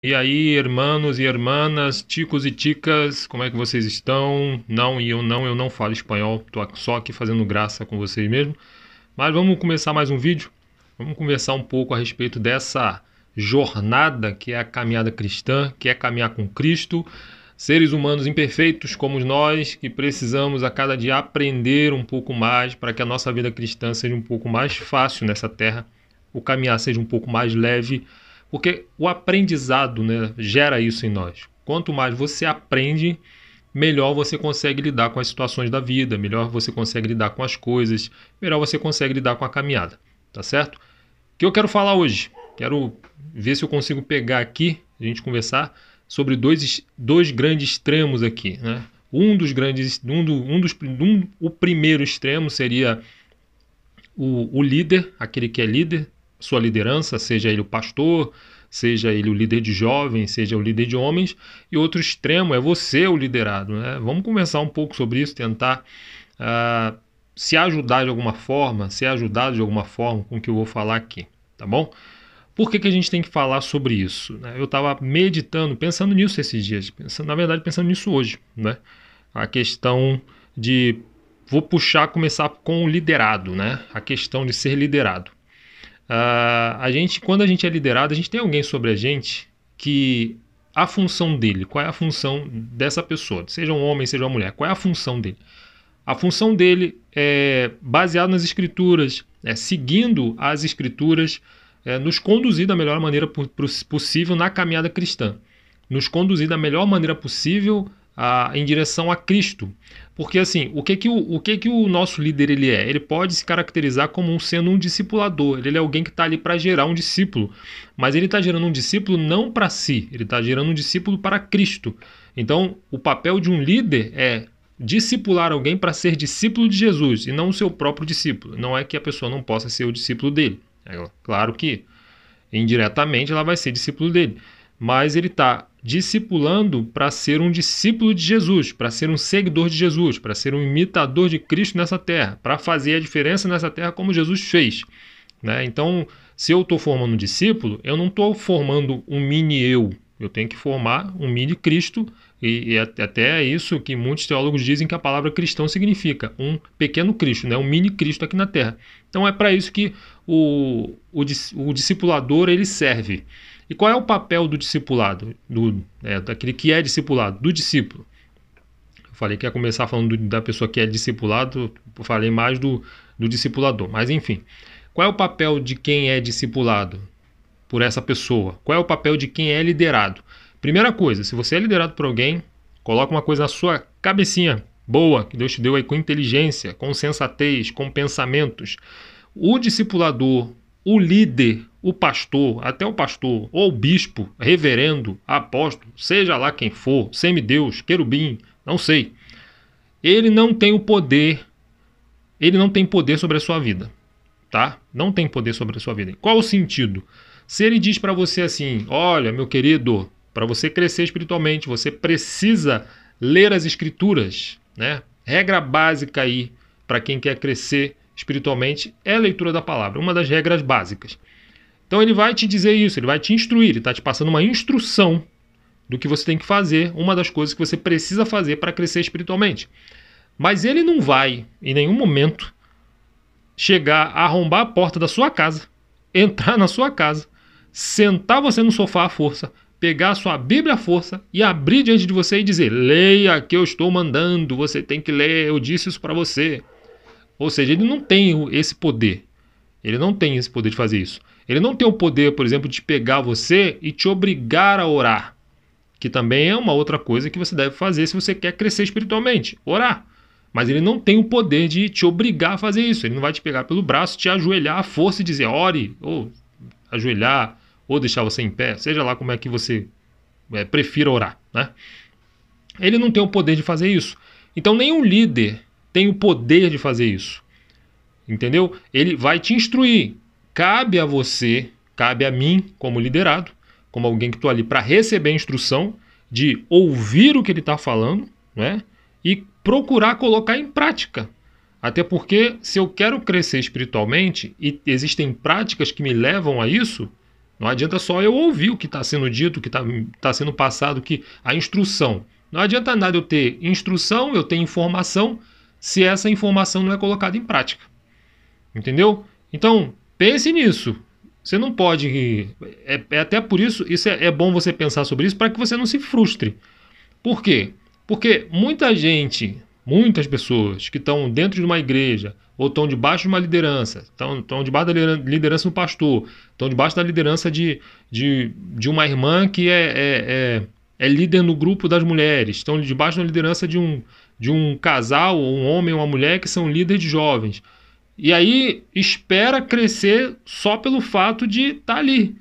E aí, hermanos e hermanas, ticos e ticas, como é que vocês estão? Não, eu não falo espanhol, tô só aqui fazendo graça com vocês mesmo. Mas vamos começar mais um vídeo. Vamos conversar um pouco a respeito dessa jornada que é a caminhada cristã, que é caminhar com Cristo, seres humanos imperfeitos como nós, que precisamos a cada dia aprender um pouco mais para que a nossa vida cristã seja um pouco mais fácil nessa terra, o caminhar seja um pouco mais leve, porque o aprendizado, né, gera isso em nós. Quanto mais você aprende, melhor você consegue lidar com as situações da vida, melhor você consegue lidar com as coisas, melhor você consegue lidar com a caminhada, tá certo? O que eu quero falar hoje? Quero ver se eu consigo pegar aqui, a gente conversar sobre dois grandes extremos aqui, né? O primeiro extremo seria o líder, aquele que é líder, sua liderança, seja ele o pastor, seja ele o líder de jovens, seja o líder de homens, e outro extremo é você o liderado, né? Vamos conversar um pouco sobre isso, tentar se ajudar de alguma forma, ser ajudado de alguma forma com o que eu vou falar aqui, tá bom? Por que a gente tem que falar sobre isso, né? Eu estava meditando, pensando nisso esses dias, pensando nisso hoje, né? A questão de vou começar com o liderado, né? A questão de ser liderado. Quando a gente é liderado, a gente tem alguém sobre a gente que a função dele, qual é a função dessa pessoa, seja um homem, seja uma mulher, qual é a função dele? A função dele é baseada nas escrituras, seguindo as escrituras, nos conduzir da melhor maneira possível na caminhada cristã, nos conduzir da melhor maneira possível em direção a Cristo. Porque assim, o que o nosso líder ele é? Ele pode se caracterizar como sendo um discipulador. Ele é alguém que está ali para gerar um discípulo. Mas ele está gerando um discípulo não para si, ele está gerando um discípulo para Cristo. Então, o papel de um líder é discipular alguém para ser discípulo de Jesus e não o seu próprio discípulo. Não é que a pessoa não possa ser o discípulo dele. É claro que indiretamente ela vai ser discípulo dele. Mas ele está discipulando para ser um discípulo de Jesus, para ser um seguidor de Jesus, para ser um imitador de Cristo nessa terra, para fazer a diferença nessa terra como Jesus fez, né? Então, se eu estou formando um discípulo, eu não estou formando um mini eu tenho que formar um mini Cristo, e até é isso que muitos teólogos dizem que a palavra cristão significa, um pequeno Cristo, né? Um mini Cristo aqui na terra. Então é para isso que o discipulador ele serve. E qual é o papel do discipulado, daquele que é discipulado, do discípulo? Eu falei que ia começar falando da pessoa que é discipulado, eu falei mais do discipulador, mas enfim. Qual é o papel de quem é discipulado por essa pessoa? Qual é o papel de quem é liderado? Primeira coisa, se você é liderado por alguém, coloca uma coisa na sua cabecinha boa, que Deus te deu aí com inteligência, com sensatez, com pensamentos. O discipulador, o líder, o pastor, até o pastor, ou o bispo, reverendo, apóstolo, seja lá quem for, semideus, querubim, não sei. Ele não tem o poder, ele não tem poder sobre a sua vida, tá? Não tem poder sobre a sua vida. Qual o sentido? Se ele diz para você assim, olha, meu querido, para você crescer espiritualmente, você precisa ler as escrituras, né? Regra básica aí para quem quer crescer espiritualmente é a leitura da palavra, uma das regras básicas. Então ele vai te dizer isso, ele vai te instruir, ele está te passando uma instrução do que você tem que fazer, uma das coisas que você precisa fazer para crescer espiritualmente. Mas ele não vai, em nenhum momento, chegar a arrombar a porta da sua casa, entrar na sua casa, sentar você no sofá à força, pegar a sua Bíblia à força e abrir diante de você e dizer, leia que eu estou mandando, você tem que ler, eu disse isso para você. Ou seja, ele não tem esse poder. Ele não tem esse poder de fazer isso. Ele não tem o poder, por exemplo, de pegar você e te obrigar a orar, que também é uma outra coisa que você deve fazer se você quer crescer espiritualmente, orar. Mas ele não tem o poder de te obrigar a fazer isso. Ele não vai te pegar pelo braço, te ajoelhar à força e dizer ore, ou ajoelhar, ou deixar você em pé, seja lá como é que você prefira orar, né? Ele não tem o poder de fazer isso. Então nenhum líder tem o poder de fazer isso. Entendeu? Ele vai te instruir. Cabe a você, cabe a mim, como liderado, como alguém que estou ali para receber a instrução, de ouvir o que ele está falando, né? E procurar colocar em prática. Até porque, se eu quero crescer espiritualmente e existem práticas que me levam a isso, Não adianta só eu ouvir o que está sendo dito, o que está sendo passado, a instrução. Não adianta nada eu ter instrução, eu ter informação, se essa informação não é colocada em prática. Entendeu? Então, pense nisso. Você não pode... É até por isso, é bom você pensar sobre isso para que você não se frustre. Por quê? Porque muita gente, muitas pessoas que estão dentro de uma igreja ou estão debaixo de uma liderança, estão debaixo da liderança do pastor, estão debaixo da liderança de uma irmã que é líder no grupo das mulheres, estão debaixo da liderança de um casal, ou um homem ou uma mulher que são líderes de jovens. E aí espera crescer só pelo fato de estar ali.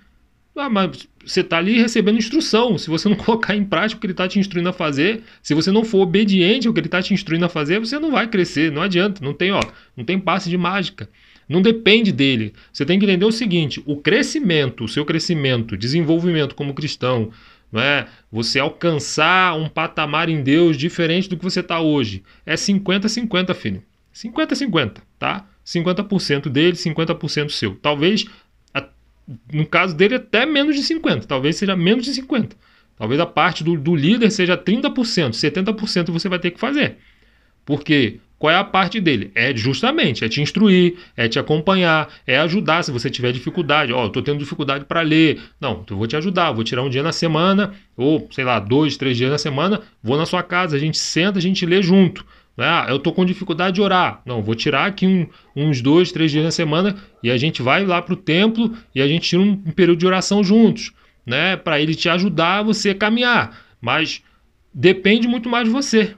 Mas você está ali recebendo instrução. Se você não colocar em prática o que ele está te instruindo a fazer, se você não for obediente ao que ele está te instruindo a fazer, você não vai crescer. Não adianta. Não tem passe de mágica. Não depende dele. Você tem que entender o seguinte: o crescimento, o seu crescimento, desenvolvimento como cristão, não é? Você alcançar um patamar em Deus diferente do que você está hoje, é 50-50, filho. 50-50, tá? 50% dele, 50% seu. Talvez, no caso dele, até menos de 50%. Talvez seja menos de 50%. Talvez a parte do líder seja 30%. 70% você vai ter que fazer. Porque qual é a parte dele? Justamente, é te instruir, é te acompanhar, é ajudar se você tiver dificuldade. Eu estou tendo dificuldade para ler. Não, eu vou te ajudar, vou tirar um dia na semana, ou, sei lá, 2, 3 dias na semana, vou na sua casa, a gente senta, a gente lê junto. Eu estou com dificuldade de orar. Não, vou tirar aqui uns 2, 3 dias na semana e a gente vai lá para o templo e a gente tira um período de oração juntos, né? Para ele te ajudar a você caminhar. Mas depende muito mais de você.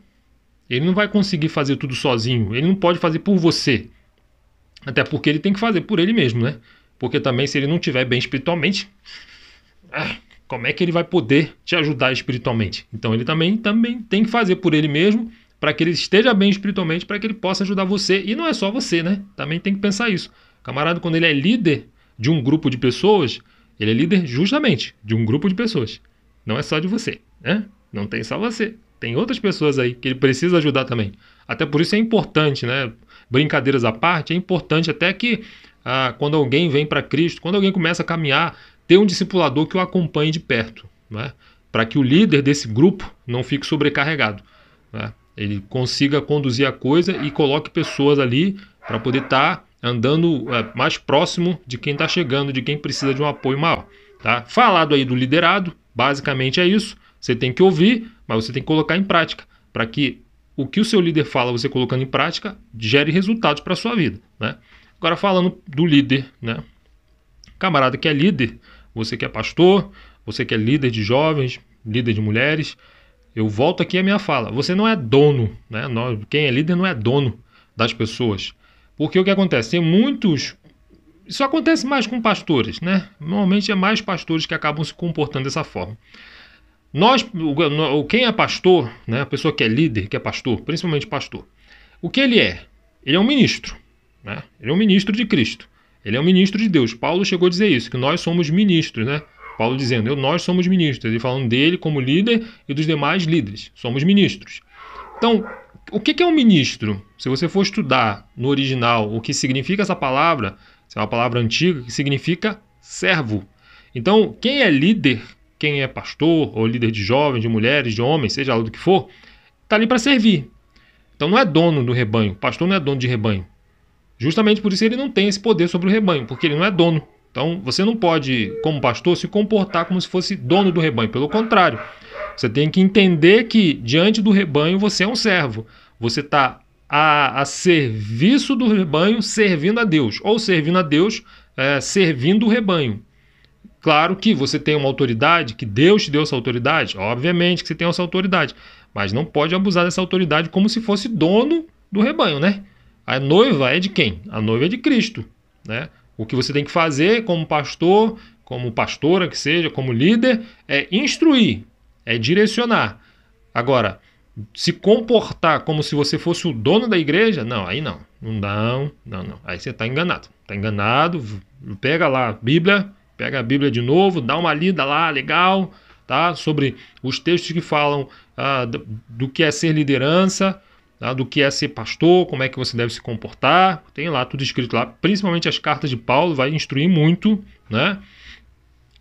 Ele não vai conseguir fazer tudo sozinho. Ele não pode fazer por você. Até porque ele tem que fazer por ele mesmo, né? Porque também se ele não estiver bem espiritualmente, como é que ele vai poder te ajudar espiritualmente? Então ele também tem que fazer por ele mesmo, para que ele esteja bem espiritualmente, para que ele possa ajudar você. E não é só você, né? Também tem que pensar isso. O camarada, quando ele é líder de um grupo de pessoas, ele é líder justamente de um grupo de pessoas. Não é só de você, né? Não tem só você. Tem outras pessoas aí que ele precisa ajudar também. Até por isso é importante, né? Brincadeiras à parte, é importante até que quando alguém vem para Cristo, quando alguém começa a caminhar, ter um discipulador que o acompanhe de perto, né? Para que o líder desse grupo não fique sobrecarregado, né? Ele consiga conduzir a coisa e coloque pessoas ali para poder estar andando mais próximo de quem está chegando, de quem precisa de um apoio maior. Tá? Falado aí do liderado, basicamente é isso. Você tem que ouvir, mas você tem que colocar em prática, para que o que o seu líder fala, você colocando em prática, gere resultados para a sua vida. Né? Agora falando do líder, né? Camarada que é líder, você que é pastor, você que é líder de jovens, líder de mulheres, eu volto aqui à minha fala. Você não é dono, né? Quem é líder não é dono das pessoas. Porque o que acontece? Tem muitos... Isso acontece mais com pastores, né? Normalmente é mais pastores que acabam se comportando dessa forma. Quem é pastor, né? A pessoa que é líder, que é pastor, principalmente pastor, o que ele é? Ele é um ministro, né? Ele é um ministro de Cristo. Ele é um ministro de Deus. Paulo chegou a dizer isso, que nós somos ministros, né? Paulo dizendo, nós somos ministros. Ele falando dele como líder e dos demais líderes. Somos ministros. Então, o que é um ministro? Se você for estudar no original o que significa essa palavra, é uma palavra antiga que significa servo. Então, quem é líder, quem é pastor, ou líder de jovens, de mulheres, de homens, seja lá do que for, está ali para servir. Então não é dono do rebanho. O pastor não é dono de rebanho. Justamente por isso ele não tem esse poder sobre o rebanho, porque ele não é dono. Então, você não pode, como pastor, se comportar como se fosse dono do rebanho. Pelo contrário, você tem que entender que, diante do rebanho, você é um servo. Você está a serviço do rebanho, servindo a Deus. Ou servindo a Deus, servindo o rebanho. Claro que você tem uma autoridade, que Deus te deu essa autoridade. Obviamente que você tem essa autoridade. Mas não pode abusar dessa autoridade como se fosse dono do rebanho, né? A noiva é de quem? A noiva é de Cristo, né? O que você tem que fazer como pastor, como pastora que seja, como líder, é instruir, é direcionar. Agora, se comportar como se você fosse o dono da igreja, não, aí não. Não. Aí você está enganado. Está enganado, pega lá a Bíblia, pega a Bíblia de novo, dá uma lida lá, legal, tá? Sobre os textos que falam do que é ser liderança, tá? Do que é ser pastor, como é que você deve se comportar. Tem lá tudo escrito lá, principalmente as cartas de Paulo, vai instruir muito, né?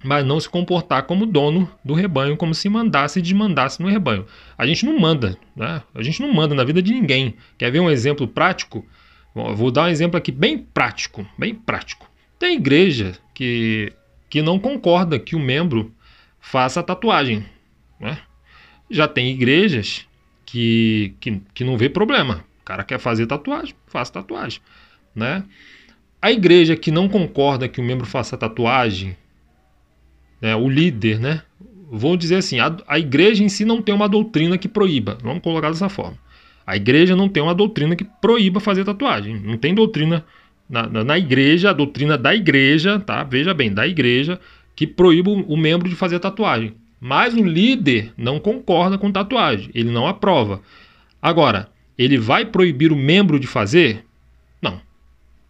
mas não se comportar como dono do rebanho, como se mandasse e desmandasse no rebanho. A gente não manda, né? A gente não manda na vida de ninguém. Quer ver um exemplo prático? Bom, eu vou dar um exemplo aqui bem prático, bem prático. Tem igreja que não concorda que o membro faça tatuagem, né? Já tem igrejas que não vê problema. O cara quer fazer tatuagem, faça tatuagem, né? A igreja que não concorda que o membro faça tatuagem, né, o líder, né? Vou dizer assim, a igreja em si não tem uma doutrina que proíba. Vamos colocar dessa forma. A igreja não tem uma doutrina que proíba fazer tatuagem. Não tem doutrina na igreja, a doutrina da igreja, tá? Veja bem, da igreja, que proíba o membro de fazer tatuagem. Mas o líder não concorda com tatuagem. Ele não aprova. Agora, ele vai proibir o membro de fazer? Não.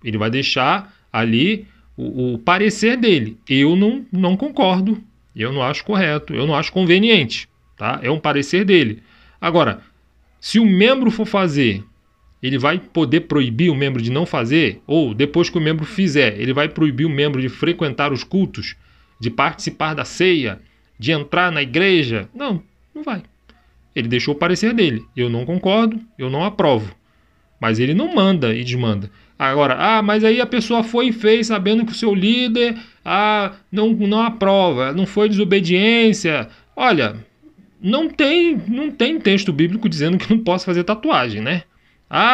Ele vai deixar ali o parecer dele. Eu não concordo, eu não acho correto, eu não acho conveniente, tá? É um parecer dele. Agora, se o membro for fazer, ele vai poder proibir o membro de não fazer? Ou depois que o membro fizer, ele vai proibir o membro de frequentar os cultos, de participar da ceia, de entrar na igreja? Não, não vai. Ele deixou o parecer dele. Eu não concordo, eu não aprovo. Mas ele não manda e desmanda. Agora, mas aí a pessoa foi e fez sabendo que o seu líder não aprova, não foi desobediência. Olha, não tem texto bíblico dizendo que não posso fazer tatuagem, né?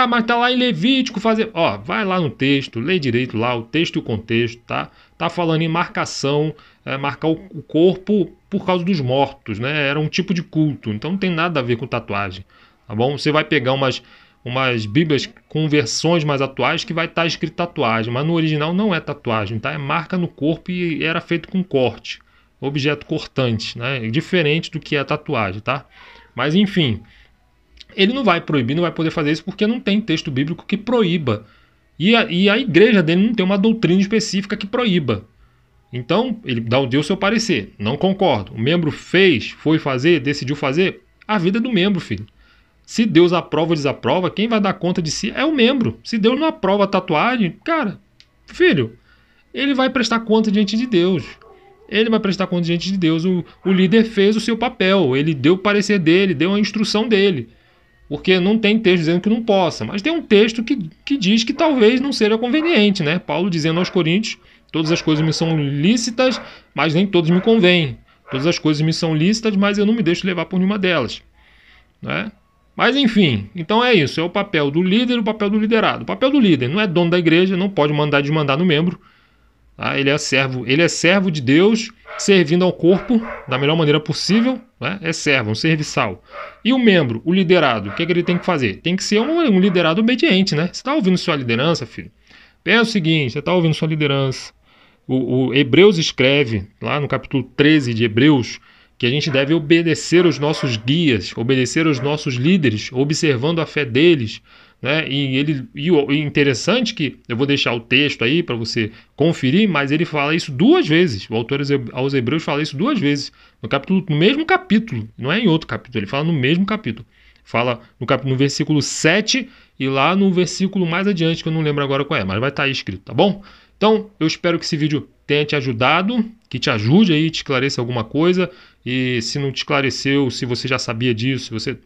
Mas tá lá em Levítico fazer... vai lá no texto, lê direito lá o texto e o contexto, tá? Tá falando em marcação, marcar o corpo por causa dos mortos, né? Era um tipo de culto, então não tem nada a ver com tatuagem, tá bom? Você vai pegar umas bíblias com versões mais atuais que vai estar escrito tatuagem, mas no original não é tatuagem, tá? É marca no corpo e era feito com corte, objeto cortante, né? Diferente do que é tatuagem, tá? Mas enfim, ele não vai proibir, não vai poder fazer isso porque não tem texto bíblico que proíba. E a igreja dele não tem uma doutrina específica que proíba. Então, ele deu o seu parecer. Não concordo. O membro foi fazer, decidiu fazer. A vida é do membro, filho. Se Deus aprova ou desaprova, quem vai dar conta de si é o membro. Se Deus não aprova a tatuagem, cara, filho, ele vai prestar conta diante de Deus. Ele vai prestar conta diante de Deus. O líder fez o seu papel. Ele deu o parecer dele, deu a instrução dele. Porque não tem texto dizendo que não possa. Mas tem um texto que diz que talvez não seja conveniente, né? Paulo dizendo aos Coríntios, todas as coisas me são lícitas, mas nem todas me convêm. Todas as coisas me são lícitas, mas eu não me deixo levar por nenhuma delas, né? Mas enfim, então é isso, é o papel do líder e o papel do liderado. O papel do líder não é dono da igreja, não pode mandar e desmandar no membro. Tá? Ele é servo de Deus, servindo ao corpo da melhor maneira possível, né? É servo, um serviçal. E o membro, o liderado, o que ele tem que fazer? Tem que ser um liderado obediente, né? Você está ouvindo sua liderança, filho? Pensa o seguinte, você está ouvindo sua liderança. O Hebreus escreve, lá no capítulo 13 de Hebreus, que a gente deve obedecer aos nossos guias, obedecer aos nossos líderes, observando a fé deles, né? E interessante que eu vou deixar o texto aí para você conferir, mas ele fala isso duas vezes. O autor aos Hebreus fala isso duas vezes no mesmo capítulo, não é em outro capítulo, ele fala no mesmo capítulo. Fala no versículo 7 e lá no versículo mais adiante, que eu não lembro agora qual é, mas vai estar aí escrito, tá bom? Então, eu espero que esse vídeo tenha te ajudado, que te ajude aí, te esclareça alguma coisa. E se não te esclareceu, se você já sabia disso, você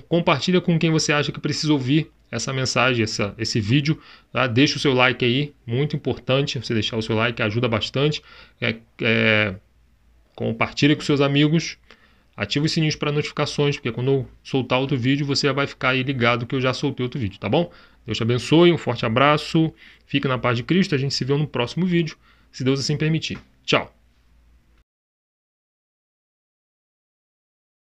compartilha com quem você acha que precisa ouvir essa mensagem, esse vídeo. Tá? Deixa o seu like aí, muito importante você deixar o seu like, ajuda bastante. Compartilha com seus amigos. Ativa os sininhos para notificações, porque quando eu soltar outro vídeo, você já vai ficar aí ligado que eu já soltei outro vídeo, tá bom? Deus te abençoe, um forte abraço, fique na paz de Cristo, a gente se vê no próximo vídeo, se Deus assim permitir. Tchau!